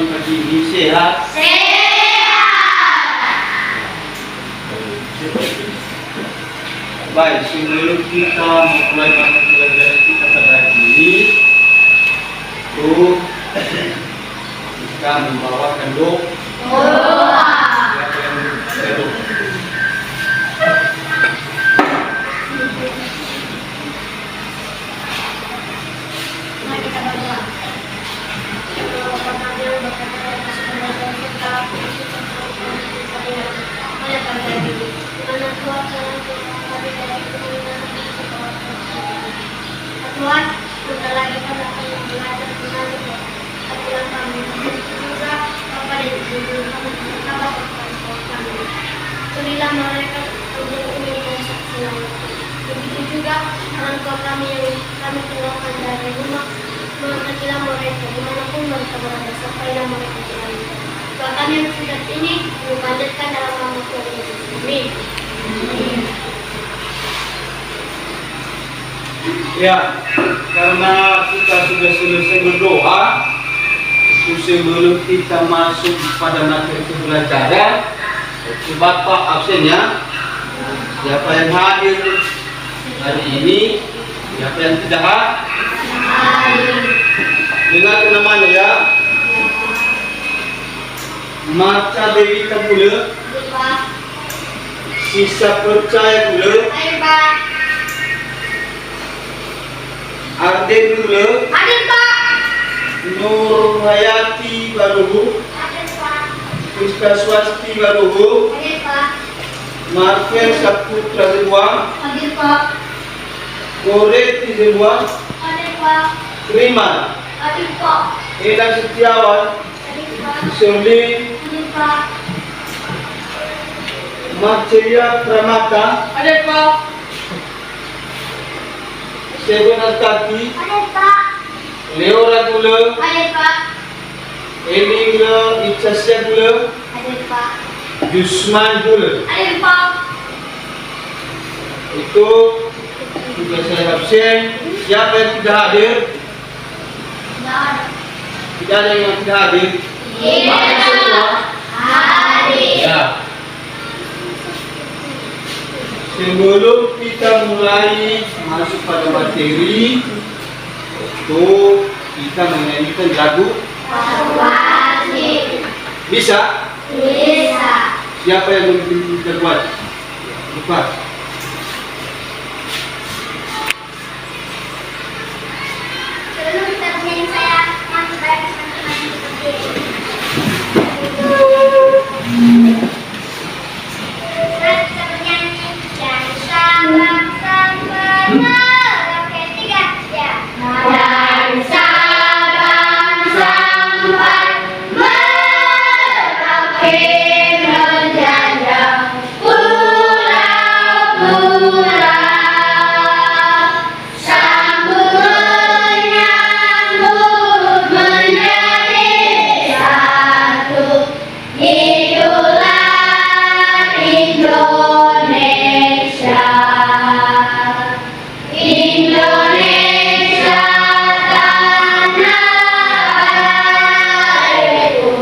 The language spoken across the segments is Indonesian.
semuanya pagi ini sehat? Baik, sebelum kita memulai mata pelajaran kita pada hari ini, kita membawakan doa. Siapa yang berdoa? Mari kita berdoa. Tuhan, bentar lagi kami akan belajar mengenai aturan kami. Juga Bapa dan Ibu kami berkabar kepada kami. Berilah mereka untuk umum saksian. Begitu juga orang tua kami yang kami tinggalkan dari rumah. Berkatilah mereka dimanapun mereka berada, sampailah mereka selalu. Doa kami yang sudah ini dipanjatkan dalam nama Tuhan Yesus. Amin. Ya, karena kita sudah selesai berdoa, sebelum kita masuk pada materi pembelajaran, Bapak absennya, siapa yang hadir hari ini, siapa yang tidak hadir, dengarkan namanya ya. Maca Dewi Kabula, Sisa Percaya Gula, Arden Gula, Nur Hayati Baruhu, Krista Swasti Baruhu, Marvel Saputra Zilwa, Goreti Zilwa, Riman, Eda Setiawan, Shirley, Marcelia Pramata, Seven Arkati, Leora Gula, Eli Gula, Ichasya Gula, Yusman Gula. Itu juga saya absen. Siapa yang tidak hadir? Tidak ada yang tidak hadir. Ya. Sebelum kita mulai masuk pada materi, itu kita menyanyikan lagu. Bisa? Siapa yang bisa buat? Bukan. Sebelum kita bernyanyi, saya masih banyak teman-teman seperti ini. Mari kita bernyanyi. Dan sambang-sambang oke, tiga, ya. Dan sambang-sambang merauke menjajah pulau-pulau. Sambung menyambut menjadi satu. Itulah Indonesia. Indonesia tanah airku.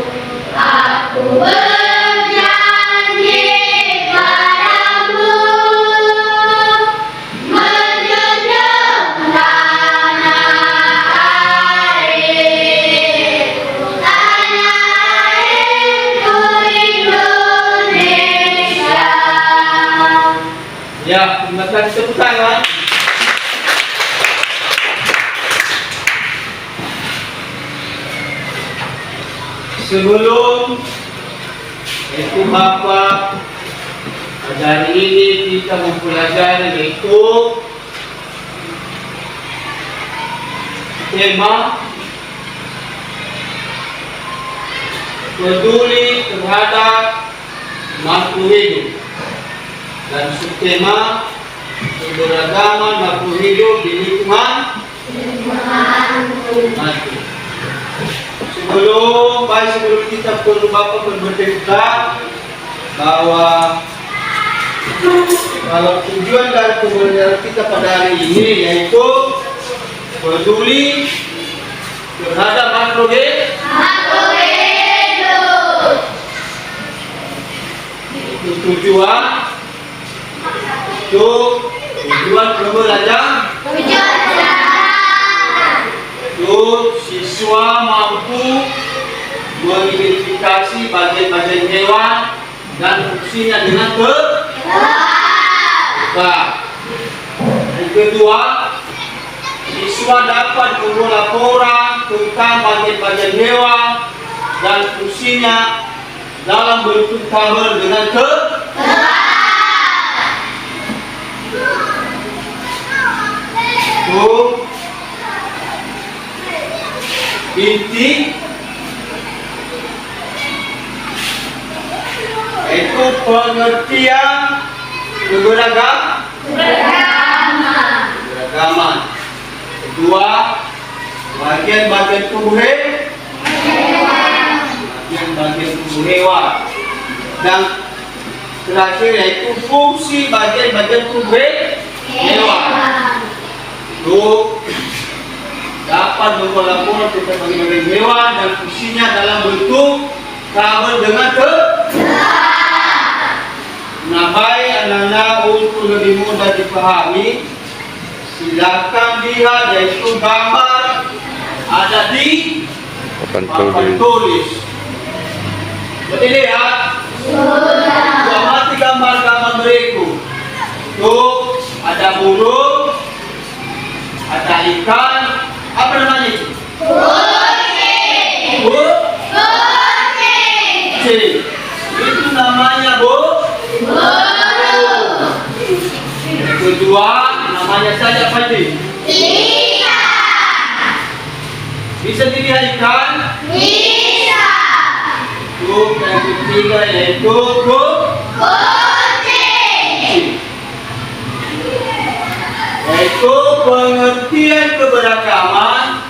Aku berjanji padamu menjunjung tanah airku. Tanah airku Indonesia. Ya, terima kasih tepuk tangan. Sebelum itu Bapak, pada hari ini kita mempelajari yaitu tema peduli terhadap makhluk hidup dan subtema keberagaman makhluk hidup di lingkungan mati. Sebelum kita perlu Bapak bercerita bahwa kalau tujuan dari pembelajaran kita pada hari ini yaitu peduli terhadap makhluk hidup kedua, untuk tujuan pembelajaran. Untuk siswa mampu mengidentifikasi bagian-bagian hewan dan fungsinya dengan tepat. Yang kedua, siswa dapat membuat laporan tentang bagian-bagian hewan dan fungsinya dalam bentuk tabel dengan tepat. Inti itu pengertian keberagaman. Kedua, bagian-bagian tubuh hewan. Dan terakhir yaitu fungsi bagian-bagian tubuh hewan. Untuk dapat membuat laporan tentang bagian-bagian hewan dan fungsinya dalam bentuk tabel dengan nah, baik anak-anak, untuk lebih mudah dipahami, silakan lihat yaitu gambar ada di papan tulis. Jadi lihat, amati gambar-gambar berikut. Tuh, ada burung, ada ikan, apa namanya itu? Kucing. Itu namanya burung. Kedua, namanya saja apa itu? Bisa dilihat ikan? Bisa. Yang ketiga yaitu kucing. Yaitu pengertian keberagaman.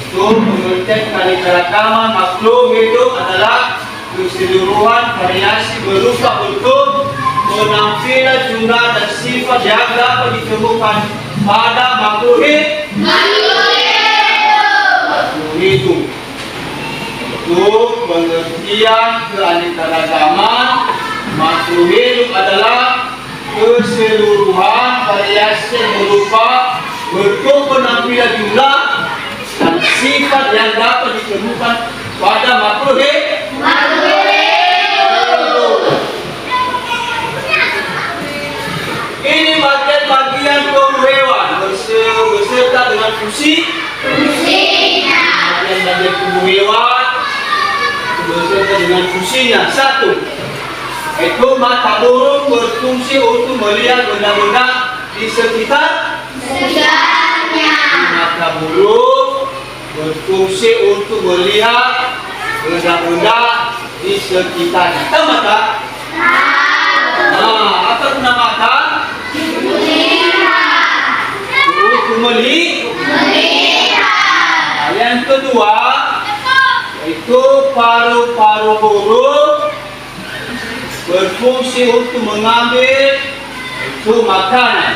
Pengertian keberagaman makhluk hidup adalah keseluruhan variasi berupa bentuk, penampilan, jumlah dan sifat yang dapat ditemukan pada makhluk hidup. Pengertian keanekaragaman makhluk hidup adalah keseluruhan variasi berupa bentuk, penampilan, jumlah dan sifat yang dapat ditemukan pada makhluk hidup. Ini bagian-bagian tubuh hewan beserta dengan fungsinya. Bagian-bagian tubuh hewan beserta dengan fungsinya. Satu, itu mata burung berfungsi untuk melihat benda-benda di sekitarnya. Mata burung berfungsi untuk melihat benda-benda di sekitarnya. Tahu mata? Apa guna mata? Untuk melihat. Yang kedua, itu paru-paru burung berfungsi untuk mengambil itu makanan.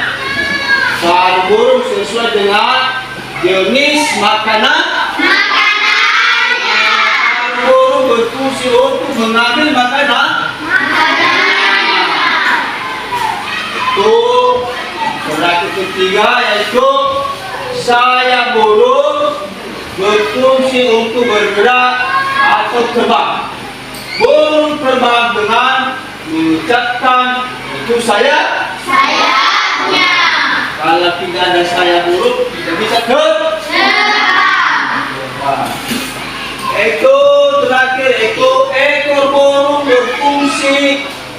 Paru burung sesuai dengan jenis makanan. Paru burung berfungsi untuk mengambil makanan. Yang ketiga yaitu sayap burung berfungsi untuk bergerak atau terbang. Burung terbang dengan mengucapkan itu sayapnya. Kalau tidak ada sayap burung tidak bisa terbang. Itu terakhir itu ekor burung berfungsi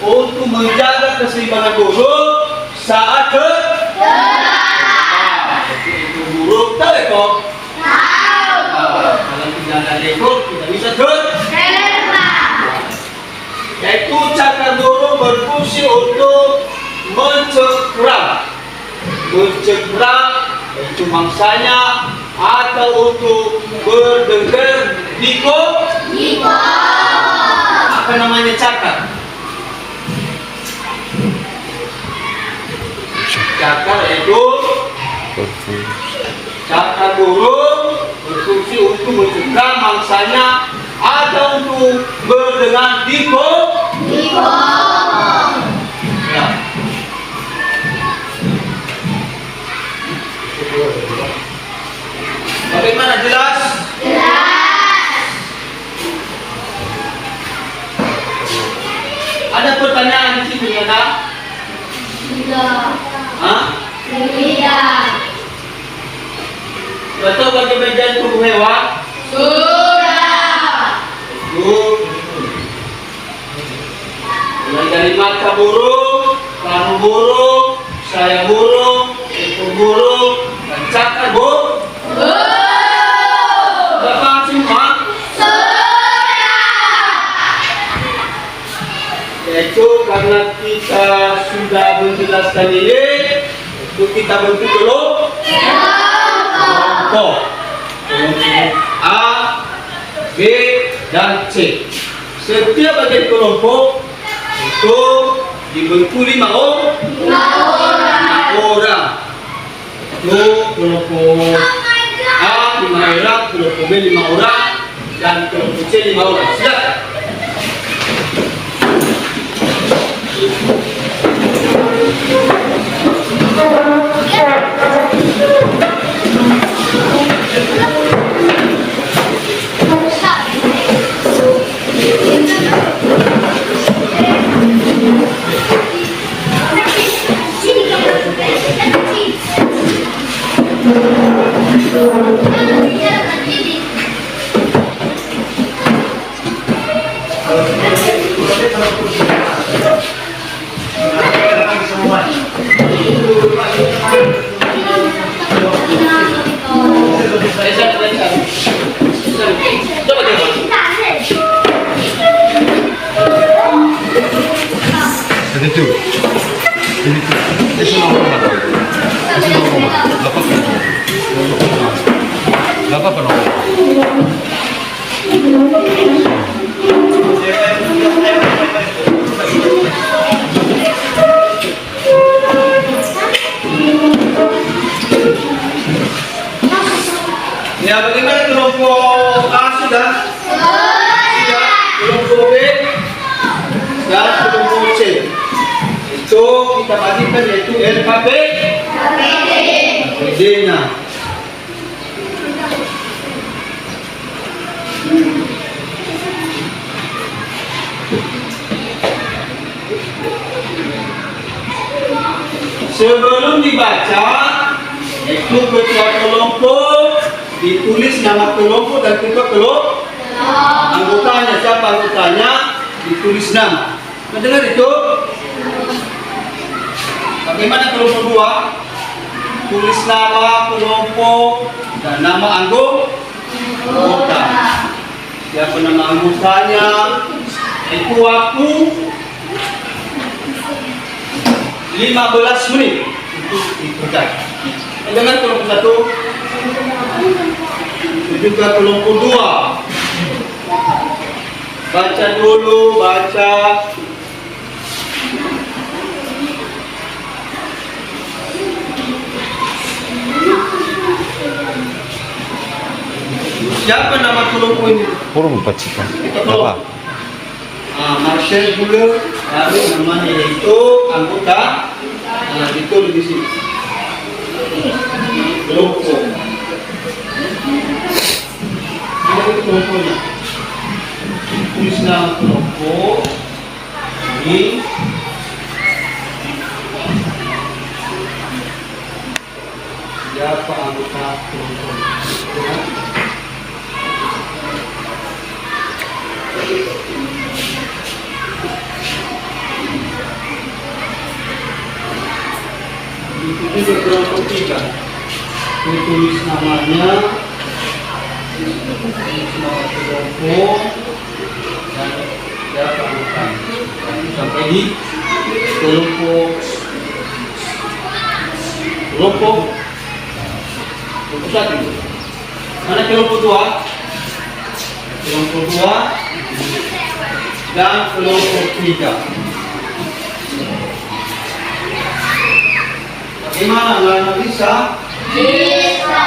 untuk menjaga keseimbangan burung saat terbang. Itu burung tahu ekor? Kalau tidak ada ekor tidak bisa terbang. Yaitu cakar burung berfungsi untuk mencengkeram. Itu mangsanya atau untuk berdengar diko. Apa namanya cakar? Cakar itu cakar burung berfungsi untuk mencegah mangsanya atau untuk berdengar diko. Bagaimana, jelas? Ada pertanyaan di situ, ya nak? Hah? Betul bagi bagian tubuh hewan? Mulai dari mata burung, paruh burung, sayap burung, ekor burung, dan cakar burung. Sudah paham semua? Yaitu karena kita sudah menjelaskan ini, itu kita bentuk kelompok A, B, dan C. Setiap bagian kelompok itu dibentuk 5 orang. Itu kelompok A 5 orang, kelompok B 5 orang, dan kelompok C 5 orang. Silakan. Ya, bagaimana kelompok A sudah? Sudah. Kelompok B dan kelompok C. Itu kita bagikan yaitu LKPD-nya. Sebelum dibaca, itu ketua kelompok ditulis nama kelompok dan ketua kelompok, anggotanya, siapa anggotanya, ditulis nama. Mendengar itu? Bagaimana kelompok 2? Tulis nama kelompok dan nama anggota. Siapa nama anggotanya? Itu waktu 15 menit untuk dikerjakan. Dengan kelompok 1, juga kelompok 2. Baca dulu, baca. Siapa nama kelompok ini? Forum Pacitan. Apa? Marcel Buller, lalu namanya yaitu anggota. Ditulis di sini. Kelompok. Ini kelompoknya. Tulis nama kelompok. Ini. Siapa anggota kelompoknya? Itu kelompok 3. Tulis namanya, tulis nama kelompok dan siapa anggota. Sampai di kelompok 1. Mana kelompok 2? Kelompok 2 dan kelompok 3. Bagaimana Lana bisa? Bisa.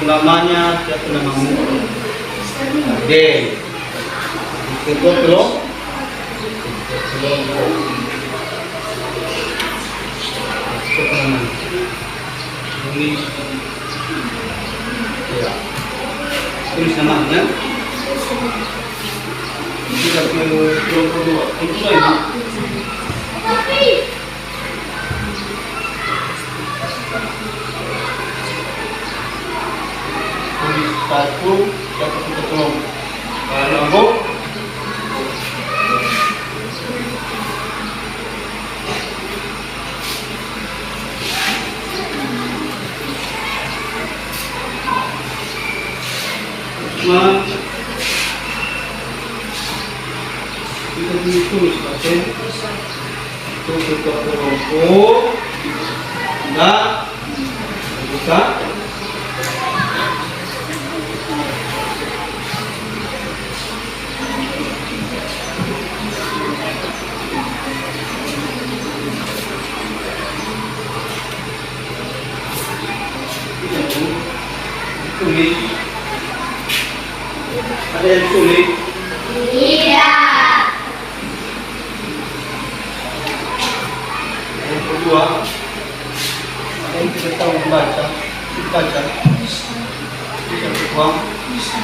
Apapun namanya, siapa namamu? Aden. Kedua belum? Belum. Siapa namanya? Ini. Ya. Tulis namanya. Kita ke kelompok 2. Itu lagi. Tulis 1, siapa kita tolong? Kalau cuma kita tulis pakai itu ketua kelompok enggak buka tulis ada yang sulit. Iya. Yang kedua, ada yang tidak tahu membaca, baca. Yang kedua, bisa.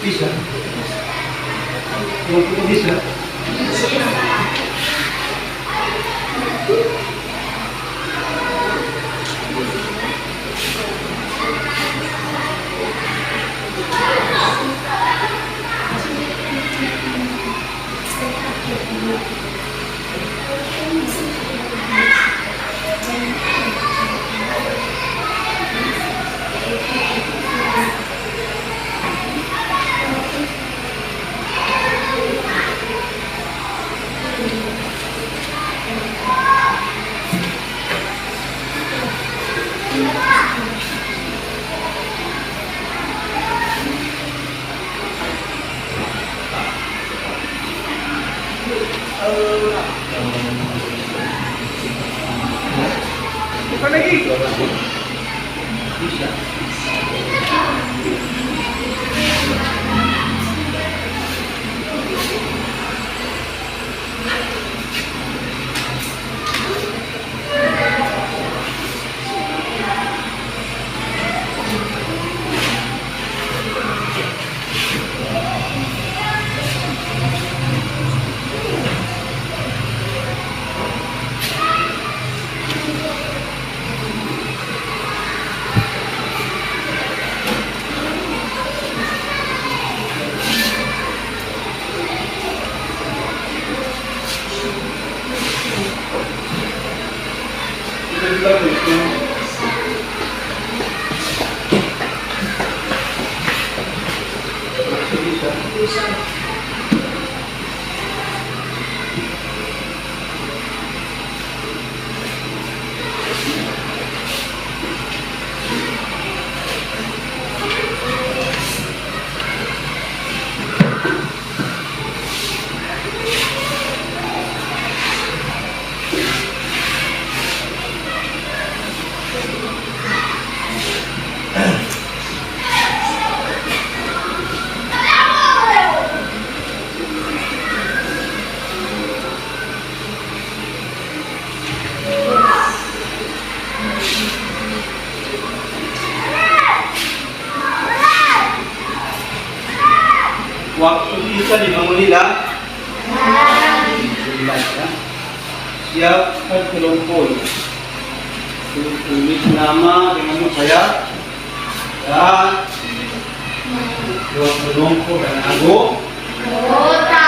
Yang bisa. Bukan lagi. Bisa. waktu bisa dibangunin ya. Siapkan kelompok. Tulis nama dengan saya dan dua kelompok dan anggota.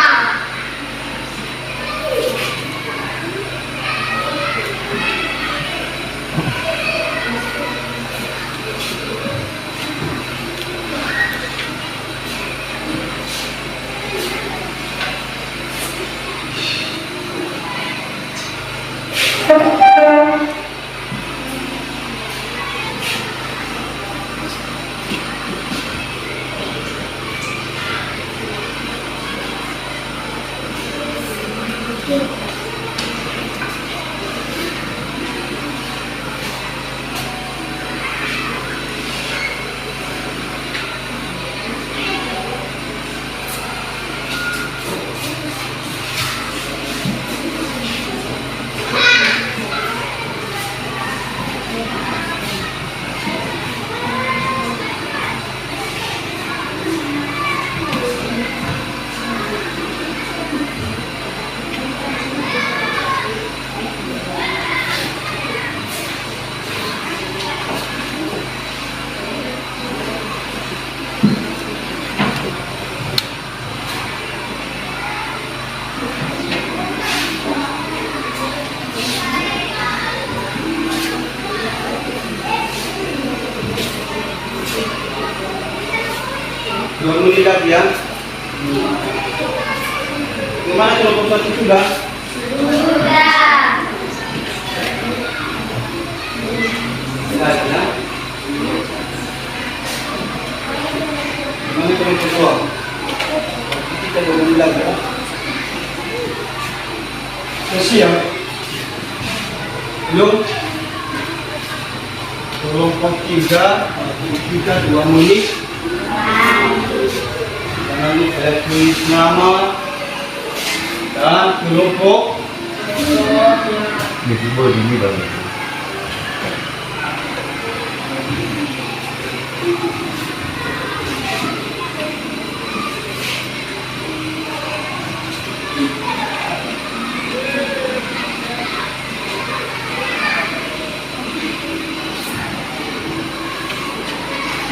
Dua lagi ya. Gimana kelompok satu sudah? Sudah. Sudah ya. Gimana kelompok dua? Kita dua lagi ya. Siap. Belum? Kelompok tiga 2 menit. Jangan lupa tulis nama dan kelompok. Ini bagus.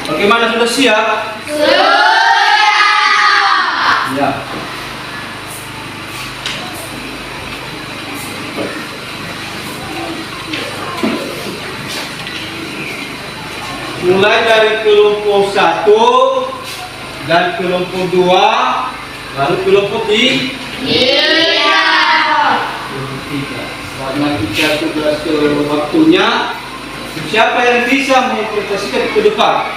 Bagaimana, sudah siap? Sudah. Ya. Mulai dari kelompok 1 dan kelompok 2, baru kelompok 3. Karena kita sudah waktunya, siapa yang bisa menginterpretasikan ke depan?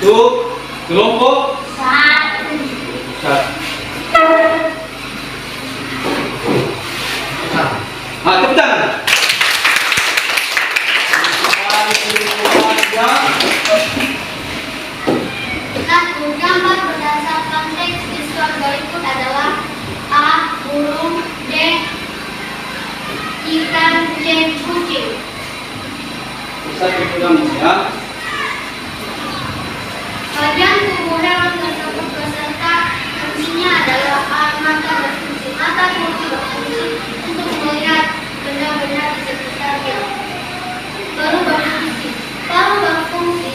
Itu kelompok 1. Tepuk tangan. Gambar berdasarkan teks visual berikut adalah A. Burung, B. Ikan, C. Kucing. Satu pegang ya. Bagian tubuh hewan tersebut beserta fungsinya adalah A. Mata berfungsi. Mata tubuh berfungsi untuk melihat benda-benda di sekitarnya. Paru berfungsi. Paru berfungsi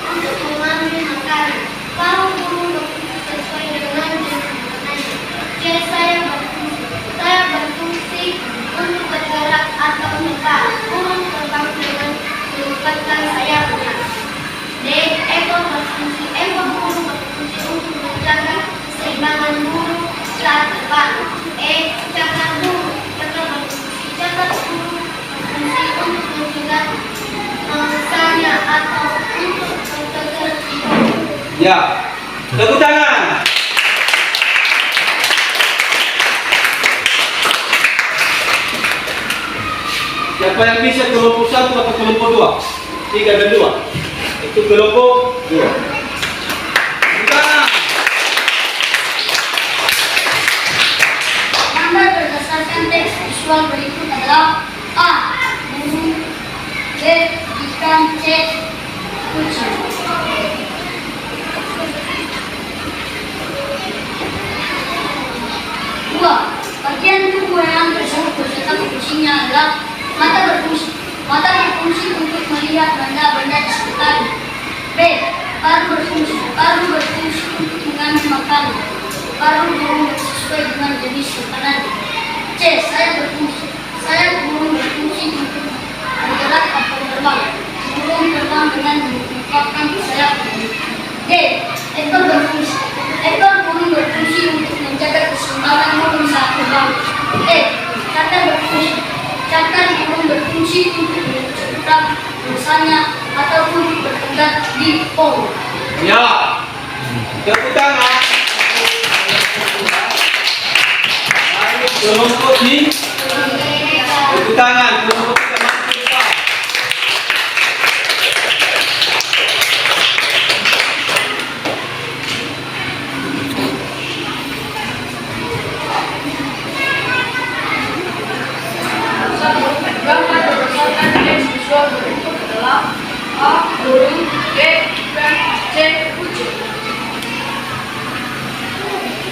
untuk mengambil makanan. Paru burung berfungsi sesuai dengan jenis makanannya. C. Sayap berfungsi. Sayap berfungsi untuk bergerak atau terbang. Burung terbang dengan melipatkan sayapnya. D. Ekor berfungsi. Ekor burung berfungsi untuk menjaga keseimbangan burung saat terbang. E. Cakar burung. Cakar berfungsi. Cakar burung berfungsi untuk mencegah mangsanya atau untuk mencegah hidup. Ya. Tepuk tangan. Siapa yang bisa kelompok 1 atau kelompok 2? 3 dan 2. Itu kelompok 2. Gambar berdasarkan teks visual berikut adalah A. Burung, B. Ikan, C. Kucing. Mata berfungsi untuk melihat benda-benda di sekitar. B. Paru berfungsi untuk mengambil makanan. Paru burung sesuai dengan jenis makanan. C. Sayap burung berfungsi untuk bergerak atau terbang. Burung terbang dengan mengepakkan sayap. D. Ekor burung berfungsi untuk menjaga keseimbangan burung saat terbang. E. Cakar burung berfungsi untuk mencegah bersanya ataupun bertegak di pohon. Ya. Tepuk tangan. Ayo kelompok ni. Tepuk tangan. Kelompok kita masuk depan. Gambar berdasarkan teks visual berikut adalah A. Burung, B. Ikan, C. Kucing.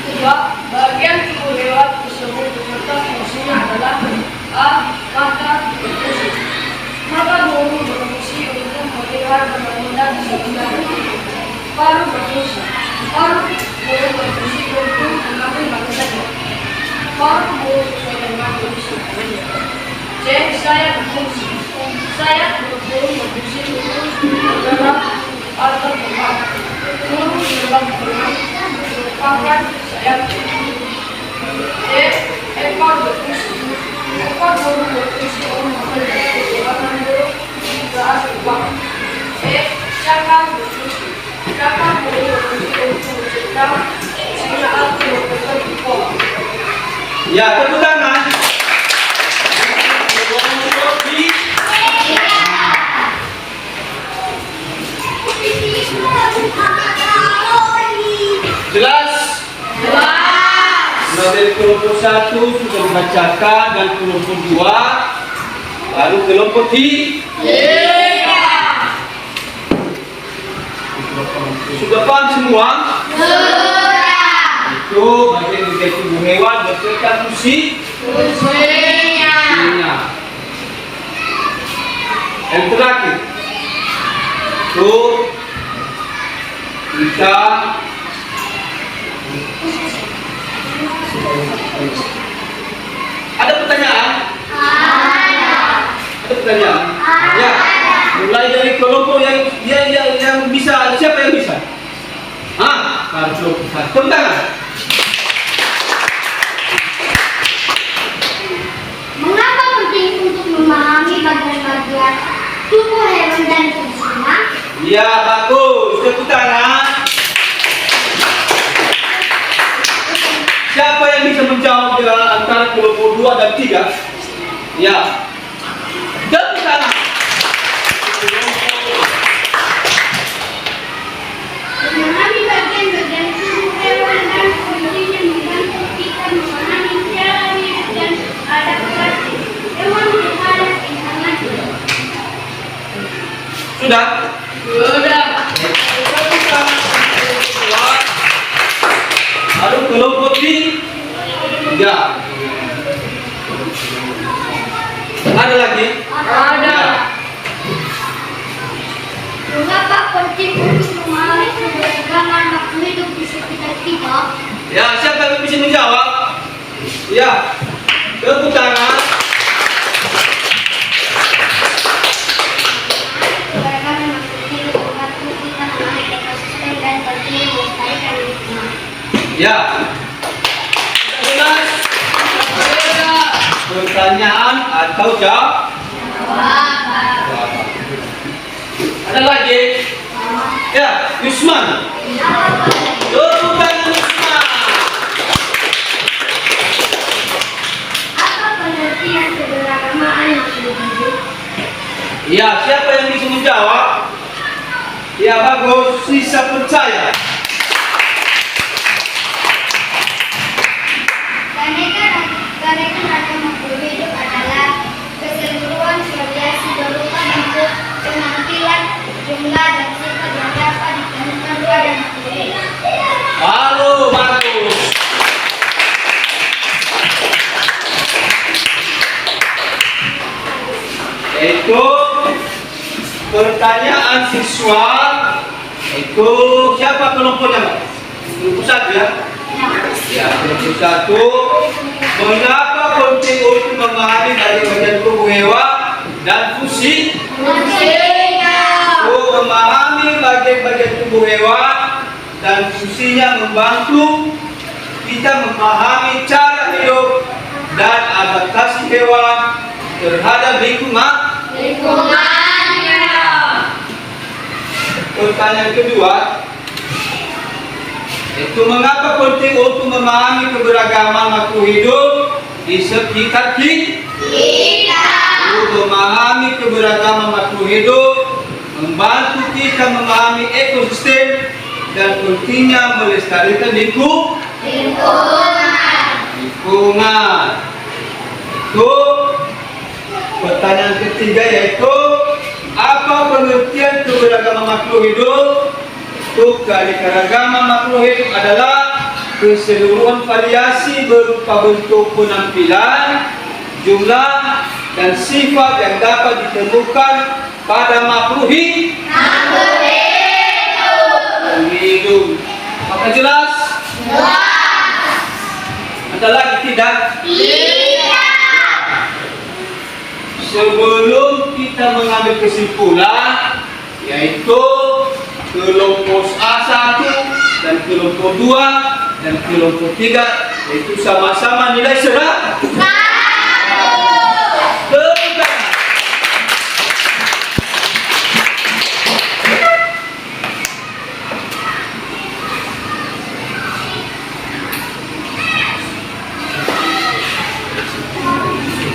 Kedua, bagian tubuh hewan tersebut beserta fungsinya adalah A. Mata berfungsi. Mata burung berfungsi untuk melihat benda-benda di sekitar. Paru berfungsi. Paru burung berfungsi untuk mengambil makanan. Paru burung sesuai dengan jenis makanannya. C. Sayap berfungsi. Sayap burung berfungsi untuk bergerak atau terbang. Burung terbang dengan merupakan sayap. D. Ekor berfungsi. Ekor burung berfungsi untuk menggerakkan burung saat terbang. E. Cakar berfungsi. Cakar burung berfungsi untuk mencegah singa atau bergerak di pohon. Ya, tepuk tangan. Jelas? Dari kelompok 1 sudah dibacakan dan kelompok 2 baru kelompok 3. Sudah paham semua? Itu bagian dari tubuh hewan beserta fungsinya. Yang terakhir itu kita ada pertanyaan? Ada pertanyaan? Ya. Mulai dari kelompok yang bisa, siapa yang bisa? Kalau kelompok 1, tepuk tangan. Mengapa penting untuk memahami bagian-bagian tubuh hewan dan fungsinya? Ya, bagus. Tepuk tangan. Siapa yang bisa menjawab antara kelompok 2 dan 3? Ya. Tepuk tangan. Memahami bagian-bagian tubuh hewan dan fungsinya membantu kita memahami cara hidup dan adaptasi hewan terhadap lingkungan. Sudah? Sudah. Tepuk tangan. Lalu kelompok 3. Ada lagi? Ada. Mengapa penting untuk memahami keberagaman makhluk hidup di sekitar kita? Ya, siapa yang bisa menjawab? Ya, tepuk tangan. Keberagaman makhluk hidup membantu kita memahami ekosistem dan pentingnya melestarikan lingkungan. Ya. Jelas? Pertanyaan atau jawab? Ada lagi? Ya, Yusman. Tepuk tangan Yusman. Apa pengertian keberagaman makhluk hidup? Ya, siapa yang bisa menjawab? Ya, bagus. Sisa percaya. Keanekaragaman ragam makhluk hidup adalah keseluruhan variasi berupa bentuk, penampilan, jumlah, dan sifat yang dapat ditemukan pada makhluk hidup. Halo, bagus. Pertanyaan siswa itu siapa kelompoknya, Pak? Kelompok 1 ya? Ya, kelompok 1. Mengapa penting untuk memahami bagian tubuh hewan dan fungsi? Memahami bagian-bagian tubuh hewan dan fungsinya membantu kita memahami cara hidup dan adaptasi hewan terhadap lingkungannya. Pertanyaan kedua, itu mengapa penting untuk memahami keberagaman makhluk hidup di sekitar kita? Memahami keberagaman makhluk hidup membantu kita memahami ekosistem dan pentingnya melestarikan lingkungan. Itu pertanyaan ketiga, yaitu apa pengertian keberagaman makhluk hidup? Itu keanekaragaman makhluk hidup adalah keseluruhan variasi berupa bentuk, penampilan, jumlah, dan sifat yang dapat ditemukan pada makhluk hidup. Maka jelas? Ada lagi tidak? Sebelum kita mengambil kesimpulan, yaitu kelompok A1 dan kelompok 2 dan kelompok 3, yaitu sama-sama nilai serah.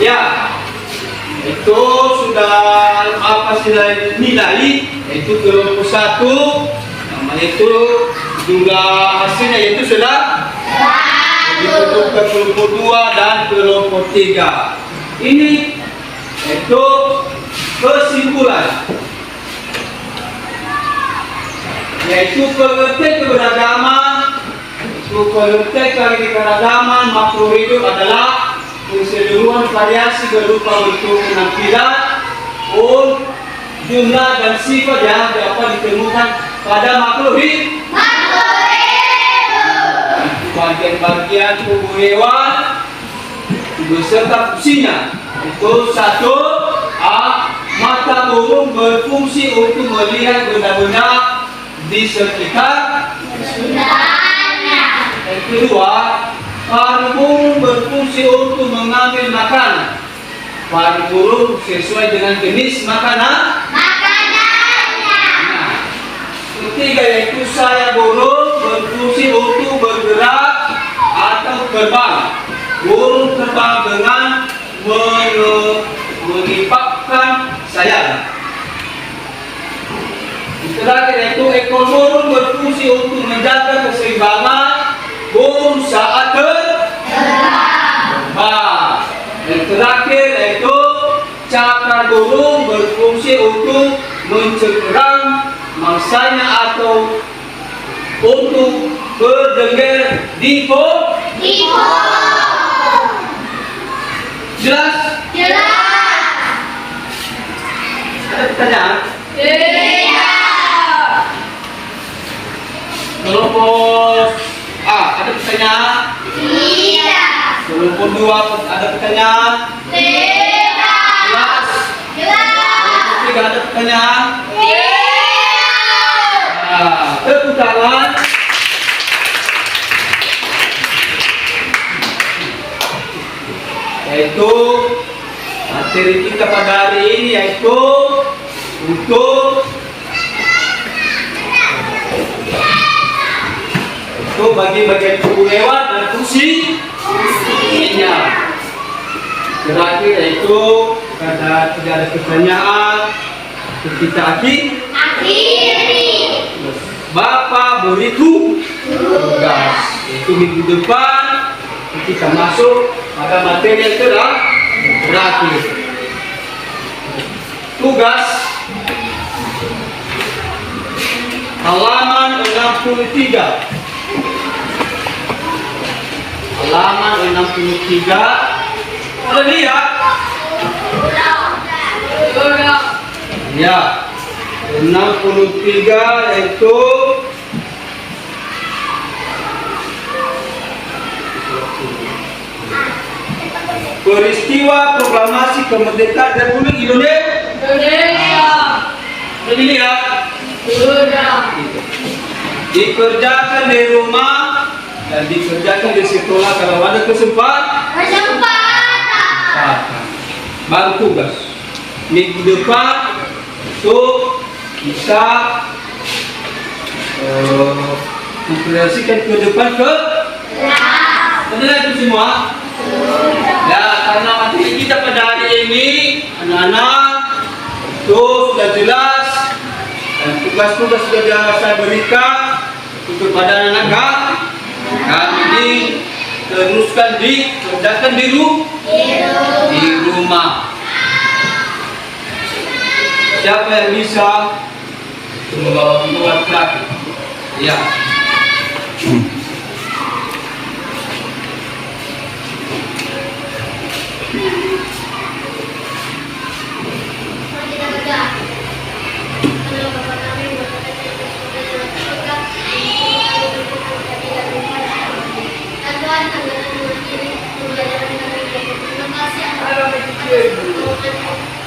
Ya, itu sudah nilai, yaitu kelompok 1, namanya itu jumlah hasilnya yaitu sudah ditentukan kelompok 2 dan kelompok 3. Ini itu kesimpulan, yaitu pengertian keberagaman. Keberagaman makhluk hidup adalah keseluruhan variasi berupa bentuk, penampilan, jumlah, dan sifat yang dapat ditemukan pada makhluk hidup. Bagian-bagian tubuh hewan beserta fungsinya. Itu 1. Mata burung berfungsi untuk melihat benda-benda di sekitar. Yang kedua, paruh burung berfungsi untuk mengambil makanan. Paruh burung sesuai dengan jenis makanannya. Ketiga, yaitu sayap burung berfungsi untuk bergerak atau terbang. Burung terbang dengan melipatkan sayap. Terakhir, yaitu ekor burung berfungsi untuk menjaga keseimbangan burung saat terbang. Dan terakhir, yaitu cakar burung berfungsi untuk mencengkeram mangsanya atau untuk berdengar di pohon. Jelas? Ada pertanyaan? Kelompok A, ada pertanyaan? Kelompok 2, ada pertanyaan? Jelas? Kelompok 3, ada pertanyaan? Tepuk tangan. Yaitu materi kita pada hari ini, yaitu untuk bagi-bagian tubuh hewan dan fungsinya. Terakhir, yaitu kada tidak ada pertanyaan, kita akhiri. Bapak beri tugas, itu minggu depan kita masuk pada materi yang terakhir. Tugas halaman 63. Halaman 63. Sudah lihat? Ya. 63 yaitu peristiwa proklamasi kemerdekaan Republik Indonesia. Ini ya. Sudah. Dikerjakan di rumah dan dikerjakan di sekolah kalau ada kesempatan. Baru tugas minggu depan untuk bisa memprediksi ke depan ke benar itu semua. Ya, karena materi kita pada hari ini anak-anak itu sudah jelas dan tugas-tugas sudah saya berikan kepada anak-anak. Kami ini teruskan dikerjakan di rumah. Siapa yang bisa membuat grafik? Ya.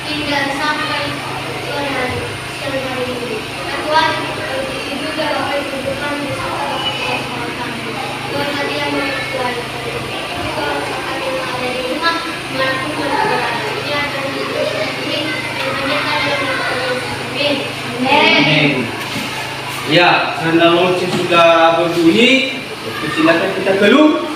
Hingga sampai sore hari ini. Tuhan juga dapat tunjukkan di sekolah kami. Tuhan tadi yang berkuat. Kalau misalkan yang ada di rumah, manapun berada, dia akan ini kebanyakan yang amin. Amin. Ya, karena lonceng sudah berbunyi, silakan kita keluar.